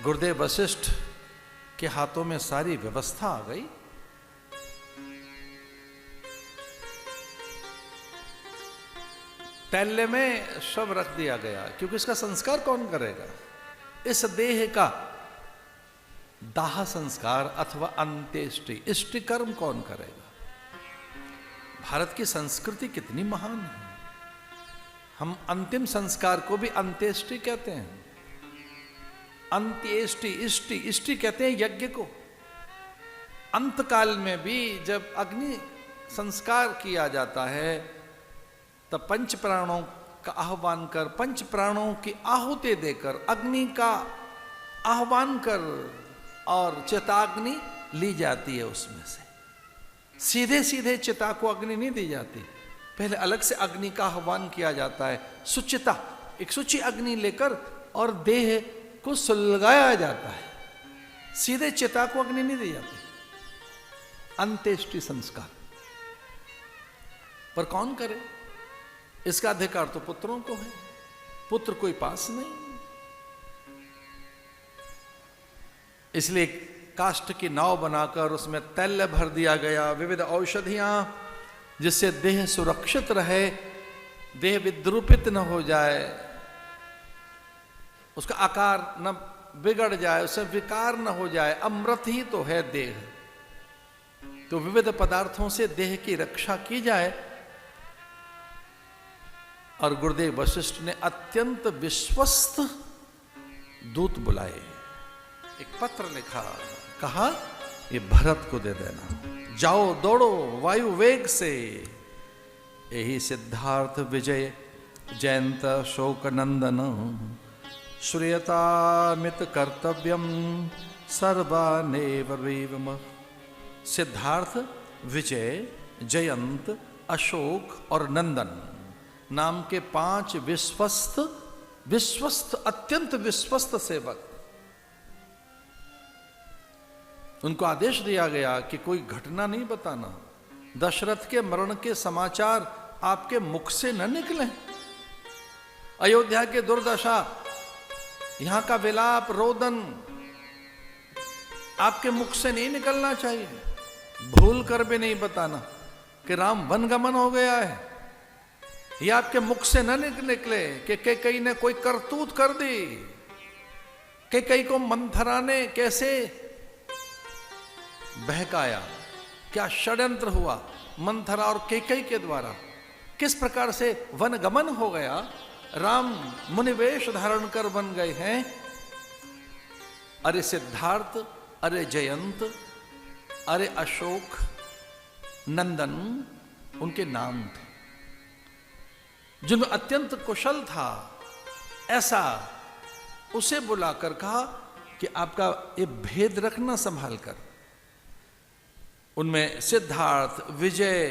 गुरुदेव वशिष्ठ के हाथों में सारी व्यवस्था आ गई। तैल्य में शव रख दिया गया, क्योंकि इसका संस्कार कौन करेगा? इस देह का दाह संस्कार अथवा अंत्येष्टि, इष्टि कर्म कौन करेगा? भारत की संस्कृति कितनी महान है। हम अंतिम संस्कार को भी अंत्येष्टि कहते हैं। अंत्येष्टि, इष्टि, इष्टि कहते हैं यज्ञ को। अंतकाल में भी जब अग्नि संस्कार किया जाता है तब पंच प्राणों का आह्वान कर, पंच प्राणों की आहुति देकर, अग्नि का आह्वान कर और चिताग्नि ली जाती है। उसमें से सीधे सीधे चिता को अग्नि नहीं दी जाती, पहले अलग से अग्नि का आह्वान किया जाता है। सुचिता, एक सुचि अग्नि लेकर और देह को सुलगाया जाता है, सीधे चिता को अग्नि नहीं दी जाती। अंत्येष्टि संस्कार पर कौन करे? इसका अधिकार तो पुत्रों को है, पुत्र कोई पास नहीं। इसलिए काष्ठ की नाव बनाकर उसमें तैल भर दिया गया, विविध औषधियां, जिससे देह सुरक्षित रहे, देह विद्रूपित न हो जाए, उसका आकार न बिगड़ जाए, उससे विकार न हो जाए। अमृत ही तो है देह, तो विविध पदार्थों से देह की रक्षा की जाए। और गुरुदेव वशिष्ठ ने अत्यंत विश्वस्त दूत बुलाए, एक पत्र लिखा, कहा ये भरत को दे देना, जाओ दौड़ो वायु वेग से, यही सिद्धार्थ विजय जयंत शोक नंदन, श्रूयतामित कर्तव्यम सर्वानेव वेवम। सिद्धार्थ, विजय, जयंत, अशोक और नंदन नाम के 5 विश्वस्त अत्यंत विश्वस्त सेवक, उनको आदेश दिया गया कि कोई घटना नहीं बताना, दशरथ के मरण के समाचार आपके मुख से न निकले, अयोध्या के दुर्दशा, यहां का विलाप रोदन आपके मुख से नहीं निकलना चाहिए। भूल कर भी नहीं बताना कि राम वनगमन हो गया है, यह आपके मुख से न निकले कि कैकेयी ने कोई करतूत कर दी, कैकेयी को मंथरा ने कैसे बहकाया, क्या षड्यंत्र हुआ मंथरा और कैकेयी के द्वारा, किस प्रकार से वनगमन हो गया, राम मुनिवेश धारण कर बन गए हैं। अरे सिद्धार्थ, अरे जयंत, अरे अशोक, नंदन उनके नाम थे, जिनमें अत्यंत कुशल था। ऐसा उसे बुलाकर कहा कि आपका ये भेद रखना संभाल कर। उनमें सिद्धार्थ, विजय,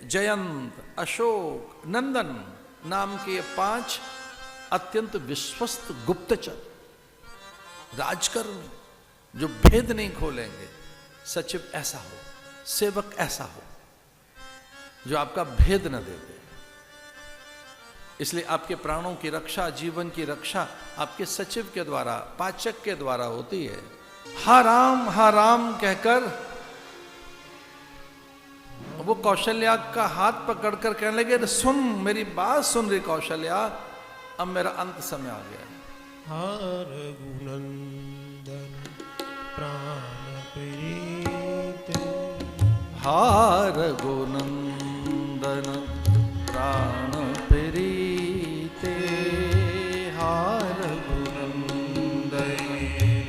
जयंत, अशोक, नंदन नाम के 5 अत्यंत विश्वस्त गुप्तचर राजकर्मी, जो भेद नहीं खोलेंगे। सचिव ऐसा हो, सेवक ऐसा हो जो आपका भेद न दे दे। इसलिए आपके प्राणों की रक्षा, जीवन की रक्षा आपके सचिव के द्वारा, पाचक के द्वारा होती है। हा राम कहकर वो कौशल्या का हाथ पकड़कर कहने लगे, सुन मेरी बात सुन रही कौशल्या, अब मेरा अंत समय आ गया। हार गुनंदन प्राण प्रीत, हार गुनंदन प्राण प्रीते, हार गुनंदन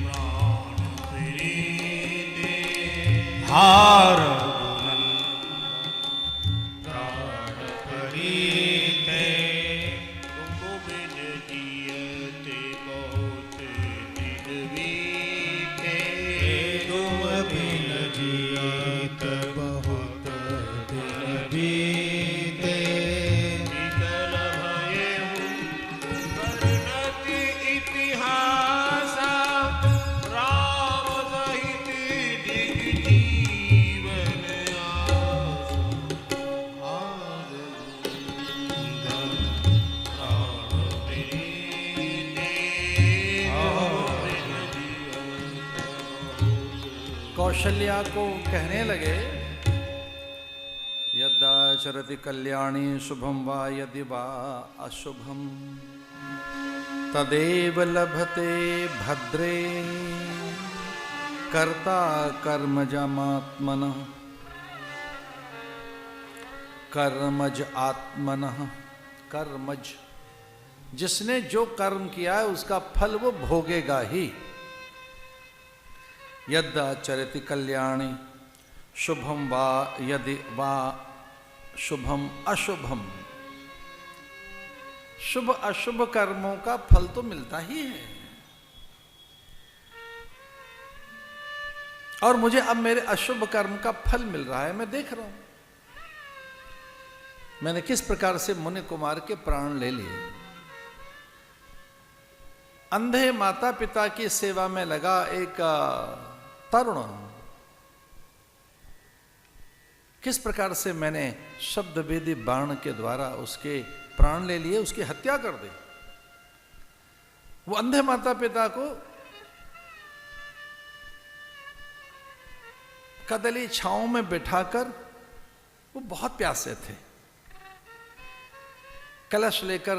प्राण प्रीते, हार कौशल्या को कहने लगे, यदाचरति कल्याणी शुभम वा यदि वा अशुभम तदेव लभते भद्रे कर्ता कर्मजमात्मनः कर्मज आत्मनः। कर्मज, जिसने जो कर्म किया है उसका फल वो भोगेगा ही। यदाचरति कल्याणी शुभम वा यदि वा शुभम अशुभम, शुभ अशुभ कर्मों का फल तो मिलता ही है। और मुझे अब मेरे अशुभ कर्म का फल मिल रहा है, मैं देख रहा हूं मैंने किस प्रकार से मुनि कुमार के प्राण ले लिए। अंधे माता पिता की सेवा में लगा एक तरुण, किस प्रकार से मैंने शब्द वेदी बाण के द्वारा उसके प्राण ले लिए, उसकी हत्या कर दी। वो अंधे माता पिता को कदली छांव में बिठाकर, वो बहुत प्यासे थे, कलश लेकर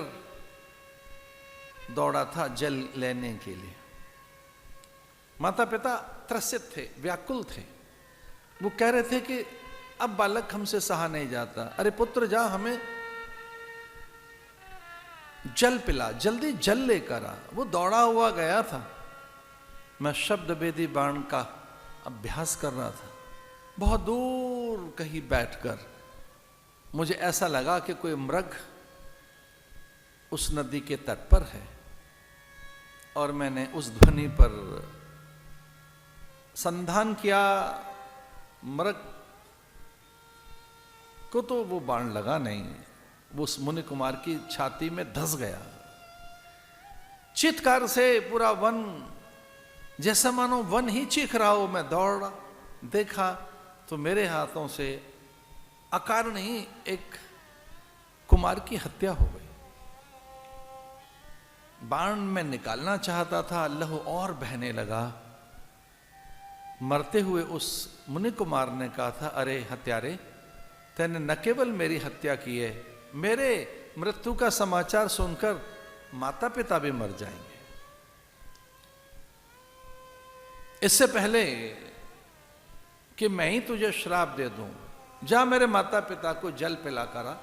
दौड़ा था जल लेने के लिए। माता पिता त्रसित थे, व्याकुल थे। वो कह रहे थे कि अब बालक हमसे सहा नहीं जाता, अरे पुत्र जा हमें जल पिला, जल्दी जल लेकर आ। वो दौड़ा हुआ गया था, मैं शब्द वेदी बाण का अभ्यास कर रहा था। बहुत दूर कहीं बैठकर मुझे ऐसा लगा कि कोई मृग उस नदी के तट पर है, और मैंने उस ध्वनि पर संधान किया। मृग को तो वो बाण लगा नहीं, वो उस मुनि कुमार की छाती में धंस गया। चित्कार से पूरा वन, जैसा मानो वन ही चीख रहा हो। मैं दौड़ा, देखा तो मेरे हाथों से अकारण ही एक कुमार की हत्या हो गई। बाण में निकालना चाहता था, लहू और बहने लगा। मरते हुए उस मुनि कुमार ने कहा था, अरे हत्यारे, तैने न केवल मेरी हत्या की है, मेरे मृत्यु का समाचार सुनकर माता पिता भी मर जाएंगे। इससे पहले कि मैं ही तुझे श्राप दे दूं, जा मेरे माता पिता को जल पिला करा।